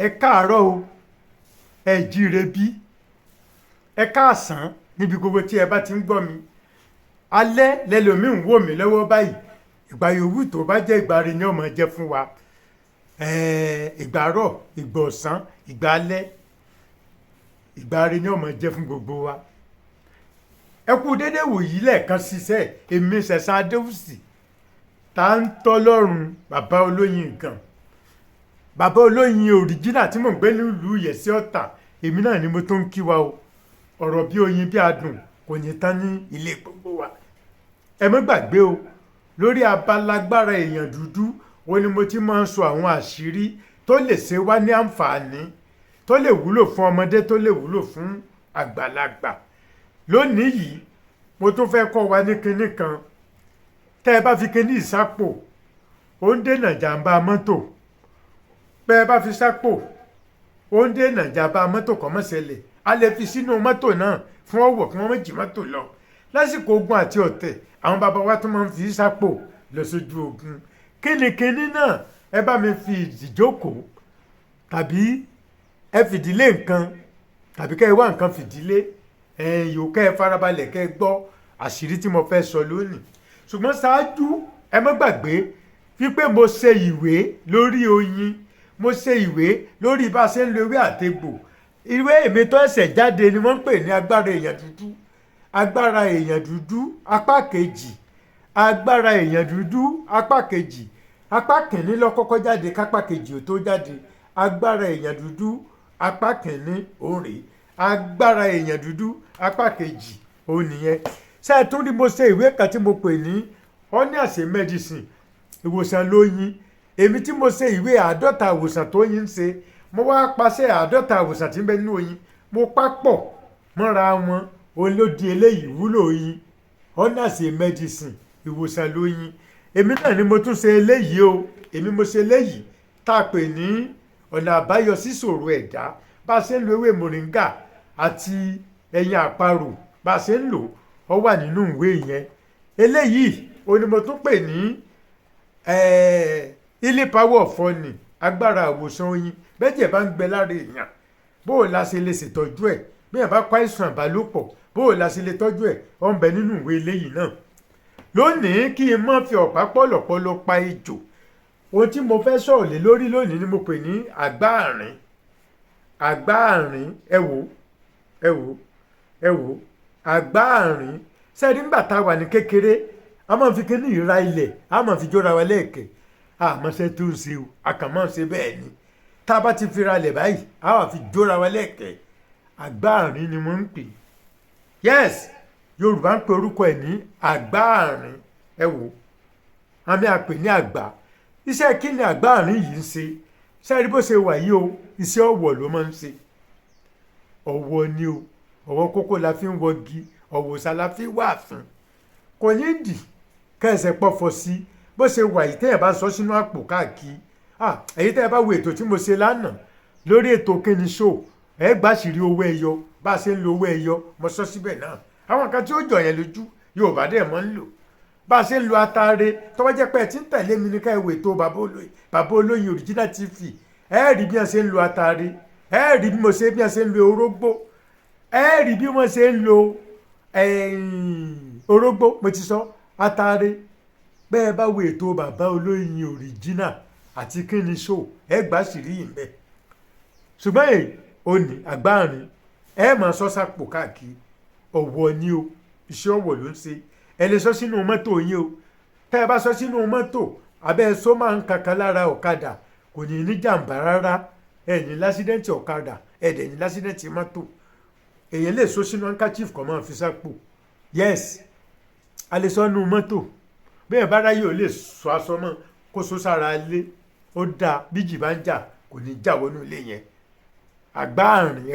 ẹ káàárọ̀ o ẹ jíire bí ẹ káàsán níbi gbogbo tí ẹ bá ti ń gbọ́ mi alẹ́ lẹ́lòmíì ń wò mí lọ́wọ́ báyìí ìgbà yòówù tó bá jẹ́ ìgbà rẹ̀ ni ó máa jẹ́ fún wa ìgbà àárọ̀ ìgbà ọ̀sán ìgbà alẹ́ ìgbà rẹ̀ ni ó máa jẹ́ fún gbogbo wa ẹ kú dédé wòyí lẹ́ẹ̀kan ṣiṣẹ́ èmi ṣẹ̀san adéwùsì tá ń tọ́lọ́run bàbá olóyin nǹkan bàbá olóyin òrìjínà tí mò ń gbé nílùú Ìyẹ̀sí Ọ̀tà èmi náà ni mo tó ń kí wa o ọ̀rọ̀ bí oyin bí adùn kò ní tán ní ilé gbogbo wa ẹ má gbàgbé o lórí abalagbára èèyàn dúdú wo ni mo ti máa ń sọ àwọn àṣírí tó lè ṣe wá ní àǹfààní tó lè wúlò fún ọmọdé tó lè wúlò fún àgbàlagbà lónìí yìí mo tún fẹ́ kọ́ wa ní kinní kan tẹ́ ẹ bá fi kinní ìsápò ó ń dènà jàǹbá mọ́tò bẹ́ ẹ bá fi sápò ó ń dènà jàǹbá mọ́tò kó má ṣẹlẹ̀ a lè fi sínú mọ́tò náà fún ọwọ́ kí wọ́n má jí mọ́tò lọ lásìkò ogun àti ọ̀tẹ̀ àwọn bàbá wa tún máa ń fi sápò lọ sójú ogun kínníkínní náà ẹ bá mi fi ìdíjókòó tàbí ẹ fìdílé nǹkan tàbí kẹ́ ẹ wá nǹkan fìdílé yòó kẹ́ ẹ farabalẹ̀ kẹ́ ẹ gbọ́ àṣírí tí mo fẹ́ sọ lónìí ṣùgbọ́n ṣáájú ẹ má gbàgbé wípé mo ṣe ìwé lórí oyin mo ṣe ìwé lórí bá a ṣe ń lo ewé àtegbò ìwé èmi tó ẹsẹ̀ jáde ni wọ́n ń pè ní agbára èèyàn dúdú agbára èèyàn dúdú apá kejì agbára èèyàn dúdú apá kejì apá kìíní ló kọ́kọ́ jáde kápá kejì ò tó jáde agbára èèyàn dúdú apá kìíní òrè agbára èèyàn dúdú apá kejì òun nìyẹn ṣé ẹ tún rí mo ṣe ìwé kan tí mo pè ní ọ́nìàṣe medicine ìwòsàn lóyin èmi tí mo ṣe ìwé 50 ìwòsàn tó yín ń ṣe mo wá pàṣẹ 50 ìwòsàn tí ń bẹ nínú oyin mo papọ̀ mọ́ra wọn òun ló di eléyìí wúlò oyin ọ́nìàṣe medicine ìwòsàn lóyin èmi náà ni mo tún ṣe eléyìí o èmi mo ṣe eléyìí tá a pè ní ọ̀nà àbáyọ síṣòro ẹ̀dá bá a ṣe ń lo ewé moringa àti ẹyin àparò bá a ṣe ń lò ó wà nínú ìwé yẹn eléyìí òun ni mo tún pè ní ilé power of honey agbára àwòsàn oyin bẹ́jẹ̀ bá ń gbẹ lára èèyàn bó o la ṣe lè ṣètọ́jú ẹ̀ bí ẹ̀ bá kó àìsàn àbálòpọ̀ bó o la ṣe lè tọ́jú ẹ̀ ó ń bẹ nínú ìwé eléyìí náà lónìí kí n má fi ọ̀pá pọ̀lọ̀pọ̀lọ̀ pa ejò ohun tí mo fẹ́ sọ̀rọ̀ lé lórí lónìí ni mo pè ní àgbáàrín àgbáàrín sẹ́ẹ̀rí ńgbà tá a wà ní kékeré a máa fi kíní ìra ilẹ̀ a máa fi jóra wa lẹ́ẹ̀kẹ́ àmọ́ṣẹ́ tó ń ṣe o a kàn máa ń ṣe bẹ́ẹ̀ ni tá a bá ti fira lẹ̀ báyìí a wà fi jóra wa lẹ́ẹ̀kẹ́ àgbáàrín ni mo ń pè yes Yorùbá ń pe orúkọ ẹ̀ ní àgbáàrín àmì àpè ní àgbà iṣẹ́ kí ni àgbáàrín yìí ń ṣe sẹ́ẹ̀rí bó ṣe wà yìí o iṣẹ́ ọ̀wọ̀ ló máa ń ṣe ọ̀wọ̀ ni o ọ̀wọ̀ kókó la fi ń wọgi ọ̀wọ̀sà la fi wà fún kò ní dì kẹsẹ̀ pọ̀fọ̀ sí bó ṣe wà yìí tẹ́yẹ̀ bá sọ sínú àpò káàkiri èyí tẹ́yẹ̀ bá wo ètò tí mo ṣe lánàá lórí ètò Kinni show ẹ gbàṣírí owó ẹyọ bá a ṣe ń lo owó ẹyọ mo sọ síbẹ̀ náà àwọn kan tí ó jọ yẹn lójú Yorùbá dẹ̀ mọ́ ń lò bá a ṣe ń lo atare tọ́wọ́ jẹ́ pé ẹ ti ń tẹ̀lé mi ní ká ìwé ètò bàbá olóyin original TV ẹ rí bí wọ́n ṣe ń lo atare ẹ rí bí wọ́n ṣe ń lo orógbó ẹ rí bí wọ́n ṣe ń lo orógbó mo ti sọ atare bẹ́ẹ̀ bá wo ètò bàbá olóyin original àti Kinni show ẹ gbà sírí yìí mbẹ ṣùgbọ́n èyí ò ní àgbáàrín ẹ máa sọ sápò káàkiri ọ̀wọ̀ ni o iṣẹ́ ọ̀wọ̀ ló ń ṣe ẹ lè sọ sínú mọ́tò yín o tẹ́ ẹ bá sọ sínú mọ́tò abẹ́ sọ máa ń kankan lára ọ̀kadà kò ní ní jàǹbá rárá ẹ ní lásídẹ́ǹtì ọ̀kadà ẹ dẹ̀ ní lásídẹ́ǹtì mọ́tò èyàn lè sọ sínú handkerchief kó máa fi sápò yes a lè sọ nínú mọ́tò bẹ́ẹ̀ bá ráyè ò lè sọ aṣọ mọ́ kó so sára ilé ó dáa bíjì bá ń jà kò ní jà wọnú ilé yẹn àgbáàrín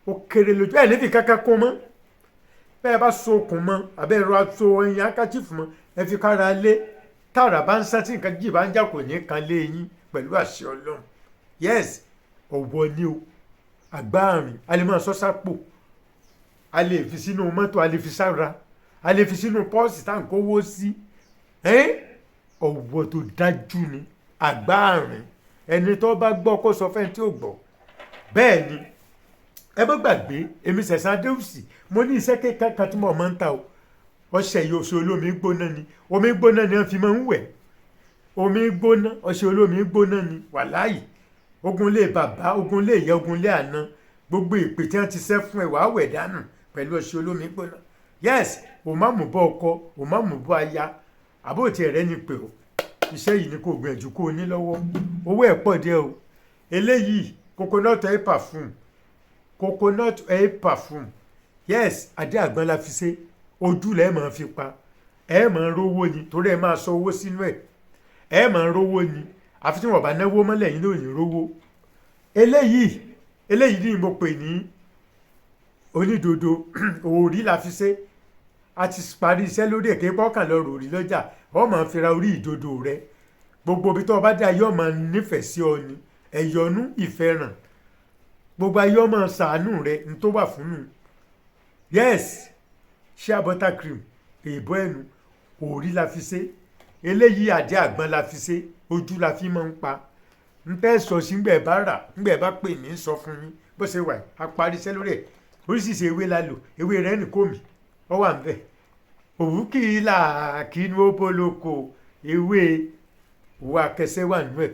ó kéré lójú ẹ̀ níbi kankan kún mọ́ bẹ́ẹ̀ bá so okùn mọ́ abẹ́ ẹ̀rọ aṣọ ẹyin handkerchief mọ́ ẹ fi kára lé tààrà bá ń sá tí nǹkan jì bá ń jà kò ní kan lé yín pẹ̀lú àṣẹ Ọlọ́run yes ọ̀wọ̀ ni o àgbáàrín a lè máa sọ sápò a lè fi sínú mọ́tò a lè fi sára a lè fi sínú pọ́ọ̀sì tá à ń kówó sí ọ̀wọ̀ tó dájú ni àgbáàrín ẹni tó bá gbọ́ kó sọ fẹ́ni tí ò gbọ́ bẹ́ẹ̀ ni ẹ má gbàgbé èmi Sẹ̀san Adéwùsì mo ní iṣẹ́ kékeré kan tí mo máa ń ta o ọṣẹ yìí oṣù olómi gbóná ni omi gbóná ni wọ́n fi máa ń wẹ̀ omi gbóná ọṣẹ olómi gbóná ni wàláyì ogun lé bàbá ogun lé ìyá ogun lé àná gbogbo ìpè tí wọ́n ti ṣẹ́ fún ẹ wàá wẹ̀ dànù pẹ̀lú ọṣẹ olómi gbóná yes o má mú bọ́ ọkọ o má mú bọ́ aya àbóòtí ẹ̀rẹ́ ni pé o iṣẹ́ yìí ni kò gbìyànjú kó o ní lọ́wọ́ owó ẹ̀ pọ̀ díẹ̀ o eléyìí coconut oil perfume coconut oil perfume yes adé àgbọn la fi ṣe ojú lẹ́ẹ̀ máa fi pa ẹ máa rówó ni torí ẹ máa sọ owó sínú ẹ ẹ máa rówó ni àfi tí wọn bá náwó mọ́lẹ̀ yín lónìí rówó eléyìí ni mo pè ní onídodo òòrí la fi ṣe a ti parí iṣẹ́ lórí èké pọ́kàn lọ ròrí lọ́jà ọ máa fi ra orí ìdodo rẹ gbogbo ibi tó o bá dé ayé ọmọ nífẹ̀ẹ́ sí ọ ni ẹ̀yọ́nú ìfẹ́ràn gbogbo ayé ọmọ ṣàánú rẹ ní tó wà fún un yes shea butter cream èèbọ ẹnu òrí la fi ṣe eléyìí àdé àgbọn la fi ṣe ojú la fi máa ń pa n tẹ́ sọ sí ngbẹ̀ bá rà ngbẹ̀ bá pè ní sọ fún yín bó ṣe wà á parí iṣẹ́ lórí ẹ̀ oríṣiríṣi ewé la lò ewé rẹ̀ ní kòmí ọ wà ń bẹ̀ òwú kì í là kí ní ó bólóko ewé òwú akẹsẹ́ wà nínú ẹ̀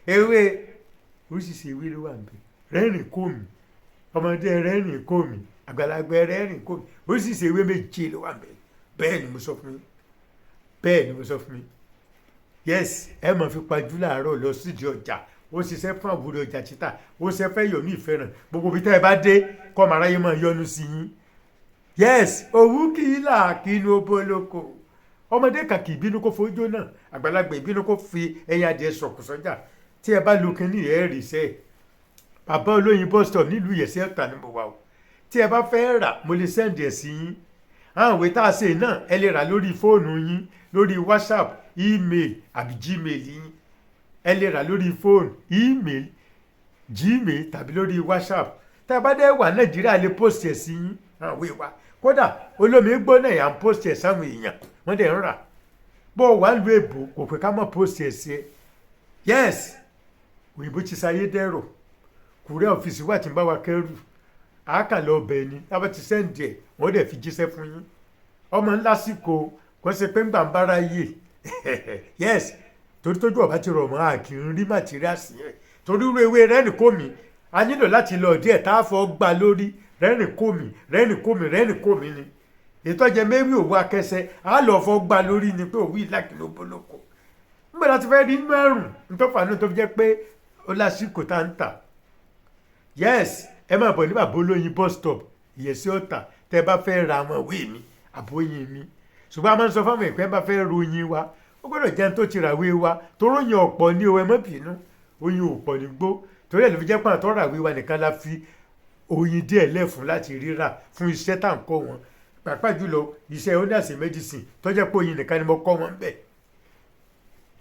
ewé oríṣiríṣi ewé ló wà ń bẹ̀ rẹ́rìn kòmí ọmọdé rẹ́rìn kòmí àgbàlagbà rẹ́rìn kòmí oríṣiríṣi ewé méje ló wà ń bẹ̀ bẹ́ẹ̀ ni mo sọ fún yín yes ẹ máa fi pajú láàárọ̀ lọ sídìí ọjà ó ṣiṣẹ́ fún àbúrò ọjà títà ó ṣe fẹ́ yọ̀nú ìfẹ́ràn gbogbo ibi tẹ́ ẹ bá dé kọ́ ọmọ aráyé máa yọnu sí yín yes òwú kì í là kí inú ó bó lóko ọmọdé kan kì í bínú kó fojú náà àgbàlagbà ìbínú kó fi ẹyin adìẹ sọ̀kù sọ́jà tí ẹ bá lo kínní ẹ rí sẹ́ẹ̀ bàbá olóyin bus stop nílùú Ìyẹ̀sẹ̀ Ọ̀tà ni mo wà o tí ẹ bá fẹ́ rà mo lè sẹ́ǹdì ẹ̀ sí yín àwọn ìwé tá a ṣe náà ẹ lè rà lórí fóònù yín lórí WhatsApp email àbí Gmail yín ẹ lè rà lórí fóònù email Gmail tàbí lórí WhatsApp tá a bá dé wà Nàìjíríà lè post ẹ̀ sí yín àwọn ìwé wa kódà olómi gbóná ẹ̀ à ń post ẹ̀ sáwọn èèyàn wọ́n dẹ̀ ń rà bó wà ń lo èbò kò pé ká mọ̀ post ẹ̀ sí ẹ yes òyìnbó ti sáyé dẹ́rọ̀ kùrẹ́ ọ́fíìsì wà tí ń bá wa kẹ́rù àákà lọ bẹ̀ ni lábẹ́ ti sẹ́ǹdì ẹ̀ wọ́n dẹ̀ fi jíṣẹ́ fún yín ọmọ ńlá síkò kò ṣe pé ń gbà ń bára yè yes torí tójú ọba ti rọ̀ mọ́ àkì ń rí màtíríàsì yẹn torí irú ewé rẹ́rìn kòmí a nílò láti lọ díẹ̀ tá a fọ́ gbà lórí rẹ́rìn kòmí ni ìtọ́jẹ mẹ́rin òwú akẹsẹ̀ a lọ fọ́ gbà lórí ni pé òwú ìlàkì ló bólóko nígbà láti fẹ́ rí inú ẹ̀rùn nítọ́fà náà tó fi jẹ́ pé ó lásìkò tá ń tà yes ẹ máa bọ̀ ní bàbá olóyin bus stop Ìyẹ̀sẹ̀ Ọ̀tà tẹ́ bá fẹ́ ra àwọn ìwé mi àbóyin mi ṣùgbọ́n a máa ń sọ fáwọn ìpẹ́ bá fẹ́ ròyìn wa ó gbọ́dọ̀ jẹun tó ti ràwé wa tó ròyìn ọ̀pọ̀ ní o ẹ má bínú oyin ò pọ̀ ní gbó torí ẹ̀ ló fi jẹ́ pàǹ tó ràwé wa nìkan la fi oyin díẹ̀ lẹ́fun láti ríra fún iṣẹ́ tá à ń kọ́ wọn pàápàá jùlọ iṣẹ́ oníṣẹ́ medicine tó jẹ́ pé oyin nìkan ni mo kọ́ wọn bẹ́ẹ̀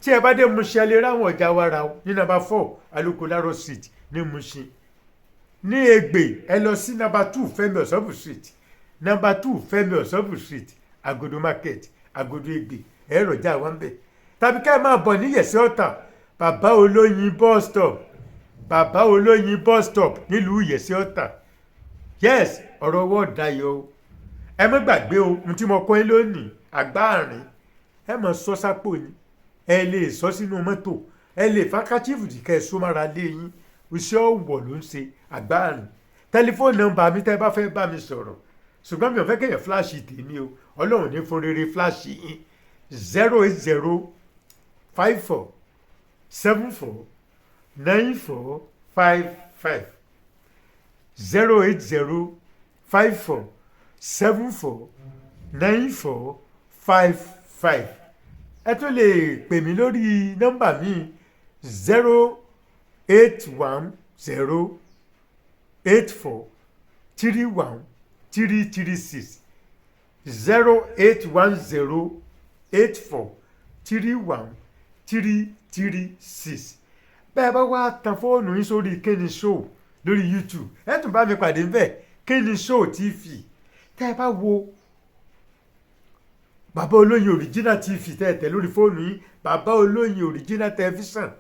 tí ẹ bá dé Mushin alẹ́ ráwọn ọjà wa ra ní number 4 Alukolaro street ní Mushin ní Ẹ̀gbẹ́ ẹ lọ sí number 2 Fẹ́mi Ọ̀ṣọ́bù street number 2 Fẹ́mi Ọ̀ṣọ́bù street Agodo market Agodo Ẹ̀gbẹ́ ẹ̀rọ jà wọ́n bẹ̀ tàbí ká ẹ máa bọ̀ ní Ìyẹ̀sẹ̀ Ọ̀tà bàbá olóyin bus stop nílùú Ìyẹ̀sẹ̀ Ọ̀tà yes ọ̀rọ̀ ọwọ́ dayọ̀ o ẹ má gbàgbé o ohun tí mo kọ́ ẹ lónìí àgbáàrin ẹ máa sọ sápò ni ẹ lè sọ sínú mọ́tò ẹ lè fákàtìfù dìkẹ́ ẹ sómára lé yín iṣẹ́ ọ̀wọ̀ ló ń ṣe àgbáàrin tẹlifóònù nọ́mbà mi tẹ́ bá fẹ́ bá mi sọ̀rọ̀ ṣùgbọ́n mi ò fẹ́ kéèyàn fíláàṣì tèmi o ọlọ́run ní fún rere fíláàṣì yín 08054749455 08054749455 ẹ tún lè pè mí lórí nọ́mbà mi 08108431336 08108431336 bẹ́ẹ̀ bá wá tan fóònù yín sórí Kinni show lórí YouTube ẹ tún bá mi pàdé ńbẹ̀ Kinni show TV tẹ́ ẹ bá wo bàbá olóyin original tv tẹ́ẹ̀tẹ́ lórí fóònù yín, bàbá olóyin original television,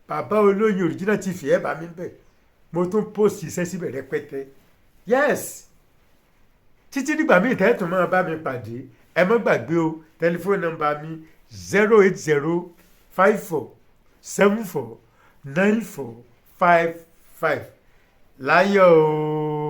bàbá olóyin original tv ẹ̀ bá mi bẹ̀. Mo tún post iṣẹ́ síbẹ̀ rẹpẹtẹ. Yes, títí dìgbà míì tẹ́ẹ̀tún máa bá mi pàdé. Ẹ má gbàgbé o, tẹlifóònù nọ́mbà mi 08054749455. Láyọ̀ o.